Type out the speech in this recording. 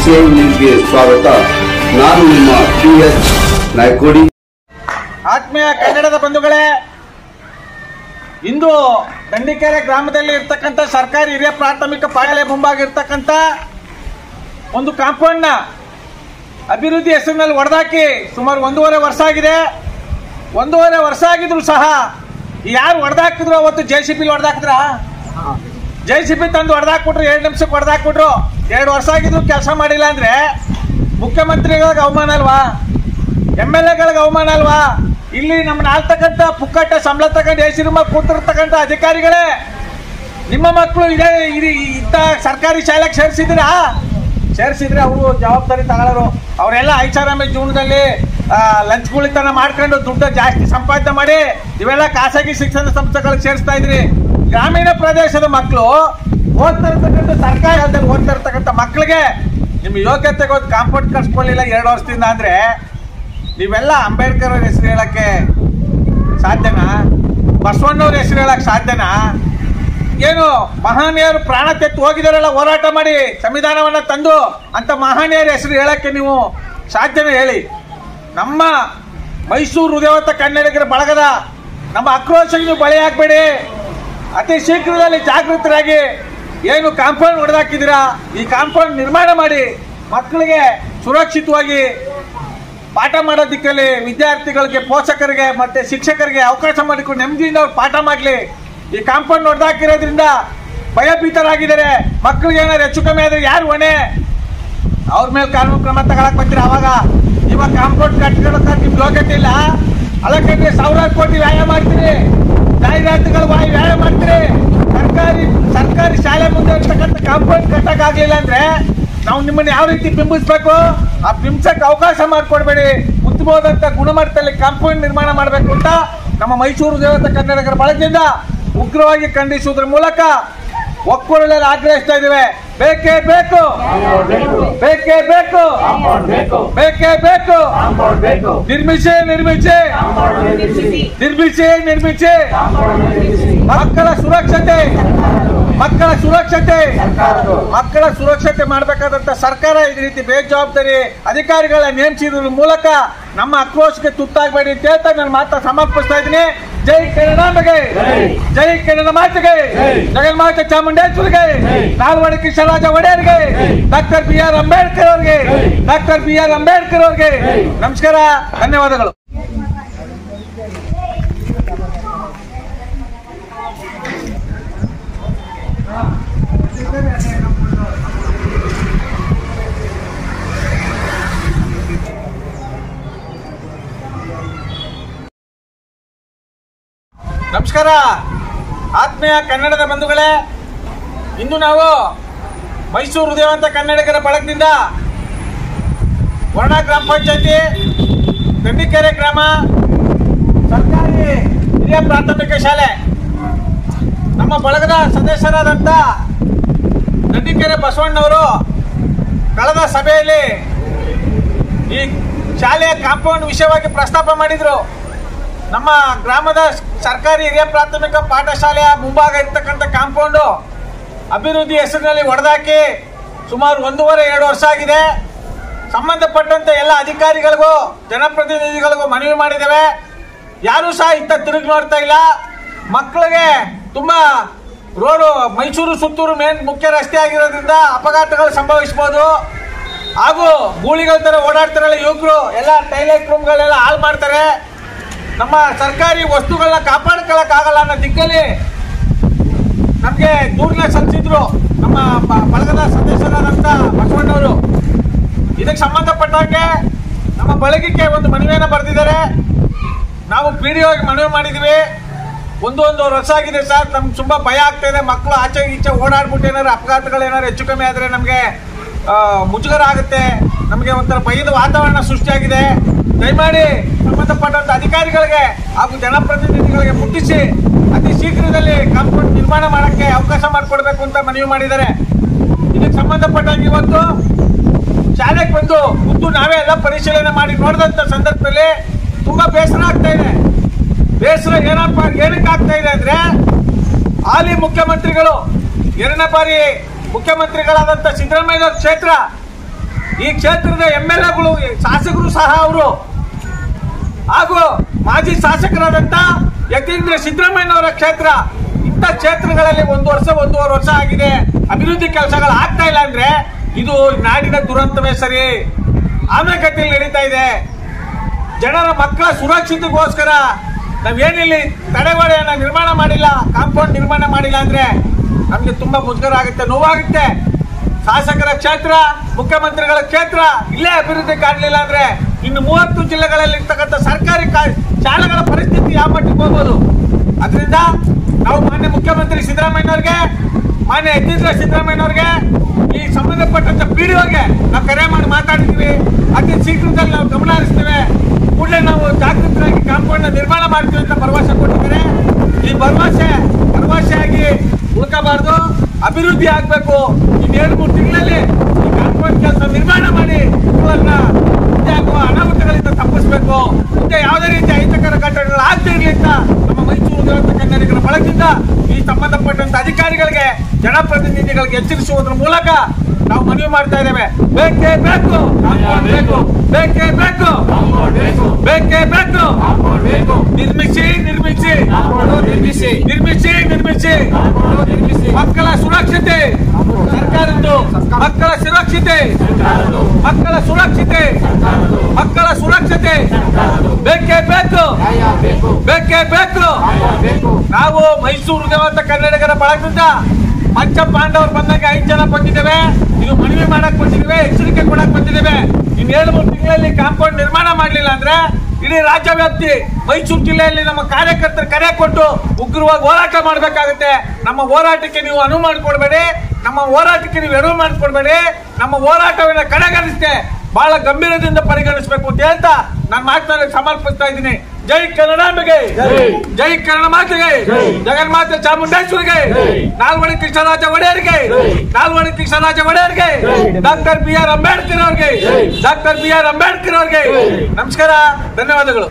DCI ನ್ಯೂಸ್ಗೆ ಸ್ವಾಗತ. ನಾನು ನಿಮ್ಮ PS ನಾಯ್ಕೋಡಿ. ಆತ್ಮೀಯ ಕನ್ನಡದ ಬಂಧುಗಳೇ, ಇಂದು ದಂಡಿಕೆರೆ ಗ್ರಾಮದಲ್ಲಿ ಇರ್ತಕ್ಕಂಥ ಸರ್ಕಾರಿ ಹಿರಿಯ ಪ್ರಾಥಮಿಕ ಶಾಲೆ ಮುಂಭಾಗಿರ್ತಕ್ಕಂಥ ಒಂದು ಕಾಂಪೌಂಡ್ನ ಅಭಿವೃದ್ಧಿ ಹೆಸರಿನಲ್ಲಿ ಹೊಡೆದಾಕಿ ಸುಮಾರು 1.5 ವರ್ಷ ಆಗಿದೆ. 1.5 ವರ್ಷ ಆಗಿದ್ರು ಸಹ ಯಾರು ಹೊಡೆದಾಕಿದ್ರು ಅವತ್ತು JCB ಹೊಡೆದಾಕಿದ್ರ, JCB ತಂದು ಹೊಡೆದಾಕ್ಬಿಟ್ರು, 2 ನಿಮಿಷಕ್ಕೆ ಹೊಡೆದಾಕ್ಬಿಟ್ರು. 2 ವರ್ಷ ಆಗಿದ್ರು ಕೆಲಸ ಮಾಡಿಲ್ಲ ಅಂದ್ರೆ ಮುಖ್ಯಮಂತ್ರಿಗಳಿಗೆ ಅವಮಾನ ಅಲ್ವಾ, MLAಗಳಿಗೆ ಅವಮಾನ ಅಲ್ವಾ? ಇಲ್ಲಿ ನಮ್ಮನ್ನ ಆಳ್ತಕ್ಕಂಥ ಪುಕ್ಕಟ್ಟ ಸಂಬಳ ತಗೊಂಡು AC ರೂಮಲ್ಲಿ ಕೂತಿರ್ತಕ್ಕಂಥ ಅಧಿಕಾರಿಗಳೇ, ನಿಮ್ಮ ಮಕ್ಕಳು ಇದೇ ಇಂಥ ಸರ್ಕಾರಿ ಶಾಲೆಗೆ ಸೇರಿಸಿದ್ರೆ ಅವರು ಜವಾಬ್ದಾರಿ ತಗೊಳ್ಳೋರು. ಅವರೆಲ್ಲ ಐಷಾರಾಮಿ ಜೀವನದಲ್ಲಿ ಲಂಚ್ಗುಳಿತನ ಮಾಡ್ಕೊಂಡು ದುಡ್ಡು ಜಾಸ್ತಿ ಸಂಪಾದನೆ ಮಾಡಿ ಇವೆಲ್ಲ ಖಾಸಗಿ ಶಿಕ್ಷಣ ಸಂಸ್ಥೆಗಳಿಗೆ ಸೇರಿಸ್ತಾ ಇದ್ರಿ. ಗ್ರಾಮೀಣ ಪ್ರದೇಶದ ಮಕ್ಕಳು ಓದ್ತಾ ಇರ್ತಕ್ಕಂಥ ಸರ್ಕಾರಿ ಶಾಲೆಯಲ್ಲಿ ಓದ್ತಾ ಇರ್ತಕ್ಕಂಥ ಮಕ್ಕಳಿಗೆ ನಿಮ್ಮ ಯೋಗ್ಯತೆಗೆ ಒಂದು ಕಾಂಪೌಂಡ್ ಕಟ್ಸ್ಕೊಳ್ಳಿಲ್ಲ 2 ವರ್ಷದಿಂದ ಅಂದ್ರೆ ನೀವೆಲ್ಲ ಅಂಬೇಡ್ಕರ್ ಅವ್ರ ಹೆಸರು ಹೇಳಕ್ಕೆ ಸಾಧ್ಯನಾ? ಬಸವಣ್ಣವ್ರ ಹೆಸರು ಹೇಳಕ್ ಸಾಧ್ಯನಾ? ಏನು ಮಹಾನೀಯರು ಪ್ರಾಣ ತೆತ್ತು ಹೋಗಿದಾರಲ್ಲ ಹೋರಾಟ ಮಾಡಿ ಸಂವಿಧಾನವನ್ನ ತಂದು ಅಂತ ಮಹಾನೀಯರ ಹೆಸರು ಹೇಳಕ್ಕೆ ನೀವು ಸಾಧ್ಯನೇ ಹೇಳಿ? ನಮ್ಮ ಮೈಸೂರು ಹೃದಯವಂತ ಕನ್ನಡಿಗರ ಬಳಗದ ನಮ್ಮ ಆಕ್ರೋಶಕ್ಕೆ ನೀವು ಬಲಿಯಾಗಬೇಡಿ. ಅತಿ ಶೀಘ್ರದಲ್ಲಿ ಜಾಗೃತರಾಗಿ ಏನು ಕಾಂಪೌಂಡ್ ಹೊಡೆದಾಕಿದ್ದೀರಾ ಈ ಕಾಂಪೌಂಡ್ ನಿರ್ಮಾಣ ಮಾಡಿ ಮಕ್ಕಳಿಗೆ ಸುರಕ್ಷಿತವಾಗಿ ಪಾಠ ಮಾಡೋದಿಕ್ಕಲ್ಲಿ ವಿದ್ಯಾರ್ಥಿಗಳಿಗೆ, ಪೋಷಕರಿಗೆ ಮತ್ತೆ ಶಿಕ್ಷಕರಿಗೆ ಅವಕಾಶ ಮಾಡಿಕೊಂಡು ನೆಮ್ಮದಿಯಿಂದ ಅವ್ರು ಪಾಠ ಮಾಡಲಿ. ಈ ಕಾಂಪೌಂಡ್ ಹೊಡೆದಾಕಿರೋದ್ರಿಂದ ಭಯಭೀತರಾಗಿದ್ದಾರೆ. ಮಕ್ಕಳಿಗೆ ಏನಾದ್ರು ಹೆಚ್ಚು ಕಮ್ಮಿ ಆದ್ರೆ ಯಾರು ಹೊಣೆ? ಅವ್ರ ಮೇಲೆ ಕಾನೂನು ಕ್ರಮ ತಗೊಳಕ್ ಬರ್ತೀರಾ? ಇವಾಗ ಕಾಂಪೌಂಡ್ ಕಟ್ಕೊಳ್ಳೋಕೆ ನಿಮ್ಗೆ ಯೋಗ್ಯತೆ ಇಲ್ಲ, ಅದಕ್ಕೆ ಸಾವಿರಾರು ಕೋಟಿ ವ್ಯಾಯ ಮಾಡ್ತೀರಿ, ಜಾಹೀರಾತುಗಳು ವ್ಯಾಯ ಮಾಡ್ತೀರಿ. ಸರ್ಕಾರಿ ಶಾಲೆ ಮುಂದೆ ಇರ್ತಕ್ಕಂಥ ಕಾಂಪೌಂಡ್ ಕಟ್ಟಕ್ಕಾಗ್ಲಿಲ್ಲ ಅಂದ್ರೆ ನಾವು ನಿಮ್ಮನ್ನ ಯಾವ ರೀತಿ ಬಿಂಬಿಸ್ಬೇಕು? ಆ ಬಿಂಬಿಸಕ್ಕೆ ಅವಕಾಶ ಮಾಡಿಕೊಡ್ಬೇಡಿ. ಉತ್ತಮವಾದಂತ ಗುಣಮಟ್ಟದಲ್ಲಿ ಕಾಂಪೌಂಡ್ ನಿರ್ಮಾಣ ಮಾಡಬೇಕು ಅಂತ ನಮ್ಮ ಮೈಸೂರು ದೇವತ ಕನ್ನಡಿಗರ ಬಳಗದಿಂದ ಉಗ್ರವಾಗಿ ಖಂಡಿಸುವುದರ ಮೂಲಕ ಒಕ್ಕೂಟದಲ್ಲಿ ಆಗ್ರಹಿಸ್ತಾ ಇದ್ದೇವೆ. ಬೇಕೇ ಬೇಕು, ಬೇಕೇ ಬೇಕು, ಬೇಕೇ ಬೇಕು, ನಿರ್ಮಿಸಿ ನಿರ್ಮಿಸಿ ನಿರ್ಮಿಸಿ ನಿರ್ಮಿಸಿ. ಮಕ್ಕಳ ಸುರಕ್ಷತೆ ಮಕ್ಕಳ ಸುರಕ್ಷತೆ ಮಾಡಬೇಕಾದಂತ ಸರ್ಕಾರ ಈ ರೀತಿ ಬೇಜವಾಬ್ದಾರಿ ಅಧಿಕಾರಿಗಳ ನೇಮಿಸಿದ್ರ ಮೂಲಕ ನಮ್ಮ ಆಕ್ರೋಶಕ್ಕೆ ತುತ್ತಾಗಬೇಡಿ ಅಂತ ಹೇಳ್ತಾ ನನ್ನ ಮಾತಾ ಸಮರ್ಪಿಸ್ತಾ ಇದ್ದೀನಿ. ಜೈ ಕನ್ನಡಾಂಬೆಗೆ, ಜೈ ಕನ್ನಡ ಮಾತೆಗೆ, ಜಗನ್ಮಾತೆ ಚಾಮುಂಡೇಶ್ವರಿಗೆ, ನಾಲ್ವಡಿ ಕೃಷ್ಣರಾಜ ಒಡೆಯರ್ಗೆ, ಡಾಕ್ಟರ್ BR ಅಂಬೇಡ್ಕರ್ ಅವ್ರಿಗೆ ನಮಸ್ಕಾರ, ಧನ್ಯವಾದಗಳು. ನಮಸ್ಕಾರ ಆತ್ಮೀಯ ಕನ್ನಡದ ಬಂಧುಗಳೇ, ಇಂದು ನಾವು ಮೈಸೂರು ಹೃದಯವಂತ ಕನ್ನಡಿಗರ ಬಳಗದಿಂದ ವರ್ಣ ಗ್ರಾಮ ಪಂಚಾಯತಿ ದಂಡಿಕೆರೆ ಗ್ರಾಮ ಸರ್ಕಾರಿ ಹಿರಿಯ ಪ್ರಾಥಮಿಕ ಶಾಲೆ ನಮ್ಮ ಬಳಗದ ಸದಸ್ಯರಾದಂಥ ದಂಡಿಕೆರೆ ಬಸವಣ್ಣವರು ಕಳೆದ ಸಭೆಯಲ್ಲಿ ಈ ಶಾಲೆಯ ಕಾಂಪೌಂಡ್ ವಿಷಯವಾಗಿ ಪ್ರಸ್ತಾಪ ಮಾಡಿದರು. ನಮ್ಮ ಗ್ರಾಮದ ಸರ್ಕಾರಿ ಹಿರಿಯ ಪ್ರಾಥಮಿಕ ಪಾಠಶಾಲೆಯ ಮುಂಭಾಗ ಇರ್ತಕ್ಕಂಥ ಕಾಂಪೌಂಡು ಅಭಿವೃದ್ಧಿ ಹೆಸರಿನಲ್ಲಿ ಹೊಡೆದಾಕಿ ಸುಮಾರು 1.5-2 ವರ್ಷ ಆಗಿದೆ. ಸಂಬಂಧಪಟ್ಟಂತೆ ಎಲ್ಲ ಅಧಿಕಾರಿಗಳಿಗೂ ಜನಪ್ರತಿನಿಧಿಗಳಿಗೂ ಮನವಿ ಮಾಡಿದ್ದೇವೆ. ಯಾರೂ ಸಹ ಇತ್ತ ತಿರುಗಿ ನೋಡ್ತಾ ಇಲ್ಲ. ಮಕ್ಕಳಿಗೆ ತುಂಬಾ ರೋಡು ಮೈಸೂರು ಸುತ್ತೂರು ಮೇನ್ ಮುಖ್ಯ ರಸ್ತೆ ಆಗಿರೋದ್ರಿಂದ ಅಪಘಾತಗಳು ಸಂಭವಿಸಬಹುದು. ಹಾಗೂ ಗೂಳಿಗಳ ತರ ಓಡಾಡ್ತಾರಲ್ಲ ಯುವಕರು, ಎಲ್ಲ ಟೈಲೆಟ್ ರೂಮ್ಗಳೆಲ್ಲ ಹಾಳು ಮಾಡ್ತಾರೆ. ನಮ್ಮ ಸರ್ಕಾರಿ ವಸ್ತುಗಳನ್ನ ಕಾಪಾಡ್ಕೊಳ್ಳಕ್ಕಾಗಲ್ಲ ಅನ್ನೋ ದಿಕ್ಕಲ್ಲಿ ನಮಗೆ ದೂರನ್ನ ಸಲ್ಲಿಸಿದ್ರು ನಮ್ಮ ಬಳಗದ ಸದಸ್ಯರಾದಂಥ ಬಸವಣ್ಣವರು. ಇದಕ್ಕೆ ಸಂಬಂಧಪಟ್ಟಂಗೆ ನಮ್ಮ ಬಳಗಕ್ಕೆ ಒಂದು ಮನವಿಯನ್ನು ಬರೆದಿದ್ದಾರೆ. ನಾವು PDOಗೆ ಮನವಿ ಮಾಡಿದ್ವಿ. 1.5 ವರ್ಷ ಆಗಿದೆ ಸರ್, ನಮ್ಗೆ ತುಂಬ ಭಯ ಆಗ್ತಾ ಇದೆ. ಮಕ್ಕಳು ಆಚೆ ಈಚೆ ಓಡಾಡ್ಬಿಟ್ಟು ಏನಾದ್ರು ಅಪಘಾತಗಳು ಏನಾದ್ರು ಹೆಚ್ಚು ಕಮ್ಮಿ ಆದರೆ ನಮಗೆ ಮುಜುಗರ ಆಗುತ್ತೆ, ನಮಗೆ ಒಂಥರ ಭಯದ ವಾತಾವರಣ ಸೃಷ್ಟಿಯಾಗಿದೆ. ದಯಮಾಡಿ ಸಂಬಂಧಪಟ್ಟಂತ ಅಧಿಕಾರಿಗಳಿಗೆ ಹಾಗೂ ಜನಪ್ರತಿನಿಧಿಗಳಿಗೆ ಮುಟ್ಟಿಸಿ ಅತಿ ಶೀಘ್ರದಲ್ಲಿ ಕಾಂಪೌಂಡ್ ನಿರ್ಮಾಣ ಮಾಡೋಕ್ಕೆ ಅವಕಾಶ ಮಾಡಿಕೊಡ್ಬೇಕು ಅಂತ ಮನವಿ ಮಾಡಿದ್ದಾರೆ. ಇದಕ್ಕೆ ಸಂಬಂಧಪಟ್ಟಂಗೆ ಇವತ್ತು ಶಾಲೆಗೆ ಬಂದು ಖುದ್ದು ನಾವೇ ಎಲ್ಲ ಪರಿಶೀಲನೆ ಮಾಡಿ ನೋಡಿದಂಥ ಸಂದರ್ಭದಲ್ಲಿ ತುಂಬಾ ಬೇಸರ ಆಗ್ತಾ ಇದೆ. ಬೇಸರ ಏನಕ್ಕೆ ಆಗ್ತಾ ಇದೆ ಅಂದ್ರೆ ಹಾಲಿ ಮುಖ್ಯಮಂತ್ರಿಗಳು 2ನೇ ಬಾರಿ ಮುಖ್ಯಮಂತ್ರಿಗಳಾದಂಥ ಸಿದ್ದರಾಮಯ್ಯ ಕ್ಷೇತ್ರ ಈ ಕ್ಷೇತ್ರದ MLAಗಳು ಶಾಸಕರು ಸಹ ಅವರು ಹಾಗೂ ಮಾಜಿ ಶಾಸಕರಾದಂತ ಯತೀಂದ್ರ ಸಿದ್ದರಾಮಯ್ಯನವರ ಕ್ಷೇತ್ರ. ಇಂಥ ಕ್ಷೇತ್ರಗಳಲ್ಲಿ 1-1.5 ವರ್ಷ ಆಗಿದೆ, ಅಭಿವೃದ್ಧಿ ಕೆಲಸಗಳು ಆಗ್ತಾ ಇಲ್ಲ ಅಂದ್ರೆ ಇದು ನಾಡಿನ ದುರಂತವೇ ಸರಿ. ಆಮೆಗತಿಯಲ್ಲಿ ನಡೀತಾ ಇದೆ. ಜನರ ಮಕ್ಕಳ ಸುರಕ್ಷತೆಗೋಸ್ಕರ ನಾವೇನಿಲ್ಲಿ ತಡೆಗೋಡೆಯನ್ನ ನಿರ್ಮಾಣ ಮಾಡಿಲ್ಲ, ಕಾಂಪೌಂಡ್ ನಿರ್ಮಾಣ ಮಾಡಿಲ್ಲ ಅಂದ್ರೆ ನಮ್ಗೆ ತುಂಬಾ ಮುಜುಗರ ಆಗುತ್ತೆ, ನೋವಾಗುತ್ತೆ. ಶಾಸಕರ ಕ್ಷೇತ್ರ, ಮುಖ್ಯಮಂತ್ರಿಗಳ ಕ್ಷೇತ್ರ ಇಲ್ಲೇ ಅಭಿವೃದ್ಧಿ ಕಾಣಲಿಲ್ಲ ಅಂದ್ರೆ ಇನ್ನು 30 ಜಿಲ್ಲೆಗಳಲ್ಲಿ ಇರ್ತಕ್ಕಂಥ ಸರ್ಕಾರಿ ಶಾಲೆಗಳ ಪರಿಸ್ಥಿತಿ ಯಾವ ಮಟ್ಟಿಗೆ ಹೋಗ್ಬೋದು. ಅದರಿಂದ ನಾವು ಮಾನ್ಯ ಮುಖ್ಯಮಂತ್ರಿ ಸಿದ್ದರಾಮಯ್ಯನವ್ರಿಗೆ, ಮಾನ್ಯ ಯತೀಂದ್ರ ಸಿದ್ದರಾಮಯ್ಯನವ್ರಿಗೆ, ಈ ಸಂಬಂಧಪಟ್ಟಂತ PDOಗೆ ನಾವು ಕರೆ ಮಾಡಿ ಮಾತಾಡಿದ್ವಿ. ಅತಿ ಶೀಘ್ರದಲ್ಲಿ ನಾವು ಗಮನ ಹರಿಸ್ತೇವೆ. ಕೂಡಲೇ ನಾವು ಜಾಗೃತರಾಗಿ ಕಾಂಪೌಂಡ್ ನಿರ್ಮಾಣ ಮಾಡ್ತೀವಿ ಅಂತ ಭರವಸೆ ಕೊಟ್ಟಿದ್ದಾರೆ. ಈ ಭರವಸೆಯಾಗಿ ಉಳ್ಕೋಬಾರ್ದು, ಅಭಿವೃದ್ಧಿ ಆಗ್ಬೇಕು. ಇನ್ನು 2-3 ತಿಂಗಳಲ್ಲಿ ಈ ಕಾಂಪೌಂಡ್ ಕೆಲಸ ನಿರ್ಮಾಣ ಮಾಡಿ ಮುಂದೆ ಆಗುವ ಅನಾಹುತಗಳಿಂದ ತಪ್ಪಿಸಬೇಕು. ಮುಂದೆ ಯಾವುದೇ ರೀತಿಯ ಅಹಿತಕರ ಘಟನೆಗಳು ಆಗದೇ ಇರಲಿ ಅಂತ ನಮ್ಮ ಮೈಸೂರು ದೇವರ ಕನ್ನಡಿಗರ ಬಳಗದಿಂದ ಈ ಸಂಬಂಧಪಟ್ಟಂತ ಅಧಿಕಾರಿಗಳಿಗೆ, ಜನಪ್ರತಿನಿಧಿಗಳಿಗೆ ಎಚ್ಚರಿಸುವುದರ ಮೂಲಕ ನಾವು ಮನವಿ ಮಾಡ್ತಾ ಇದ್ದೇವೆ. ಬೇಕೇ ಬೇಕು, ಬೇಕೇ ಬೇಕು, ಬೇಕೇ ಬೇಕು. ನಿರ್ಮಿಸಿ ಮಕ್ಕಳ ಸುರಕ್ಷತೆ ಸರ್ಕಾರದ್ದು, ಮಕ್ಕಳ ಸುರಕ್ಷತೆ ಬೇಕೇ ಬೇಕು. ನಾವು ಮೈಸೂರು ದೇವರ ಕನ್ನಡಿಗರ ಬಳಗದಿಂದ ಪಂಚ ಪಾಂಡವರು ಬಂದಾಗ 5 ಜನ ಬಂದಿದ್ದೇವೆ. ಇದು ಮನವಿ ಮಾಡಕ್ ಬಂದಿದ್ದೇವೆ, ಎಚ್ಚರಿಕೆ ಕೊಡಕ್ ಬಂದಿದ್ದೇವೆ. ಇನ್ನು 2-3 ತಿಂಗಳಲ್ಲಿ ಕಾಂಪೌಂಡ್ ನಿರ್ಮಾಣ ಮಾಡಲಿಲ್ಲ ಅಂದ್ರೆ ಇಡೀ ರಾಜ್ಯ ವ್ಯಾಪ್ತಿ ಮೈಸೂರು ಜಿಲ್ಲೆಯಲ್ಲಿ ನಮ್ಮ ಕಾರ್ಯಕರ್ತರು ಕರೆ ಕೊಟ್ಟು ಉಗ್ರವಾಗಿ ಹೋರಾಟ ಮಾಡಬೇಕಾಗುತ್ತೆ. ನಮ್ಮ ಹೋರಾಟಕ್ಕೆ ನೀವು ಅನುವು ಮಾಡಿಕೊಡ್ಬೇಡಿ, ನಮ್ಮ ಹೋರಾಟವನ್ನು ಕಡೆಗಣಿಸದೆ ಬಹಳ ಗಂಭೀರದಿಂದ ಪರಿಗಣಿಸಬೇಕು ಅಂತ ಹೇಳ್ತಾ ನಾನು ಮಾತನಾಡಿ ಸಮರ್ಪಿಸ್ತಾ ಇದ್ದೀನಿ. ಜೈ ಕನ್ನಡಾಂಬೆಗೆ, ಜೈ ಕನ್ನಡ ಮಾತೆಗೆ, ಜಗನ್ಮಾತೆ ಚಾಮುಂಡೇಶ್ವರಿಗೆ, ನಾಲ್ವಡಿ ಕೃಷ್ಣರಾಜ ಒಡೆಯರಿಗೆ, ಡಾಕ್ಟರ್ BR ಅಂಬೇಡ್ಕರ್ ಅವರಿಗೆ ನಮಸ್ಕಾರ, ಧನ್ಯವಾದಗಳು.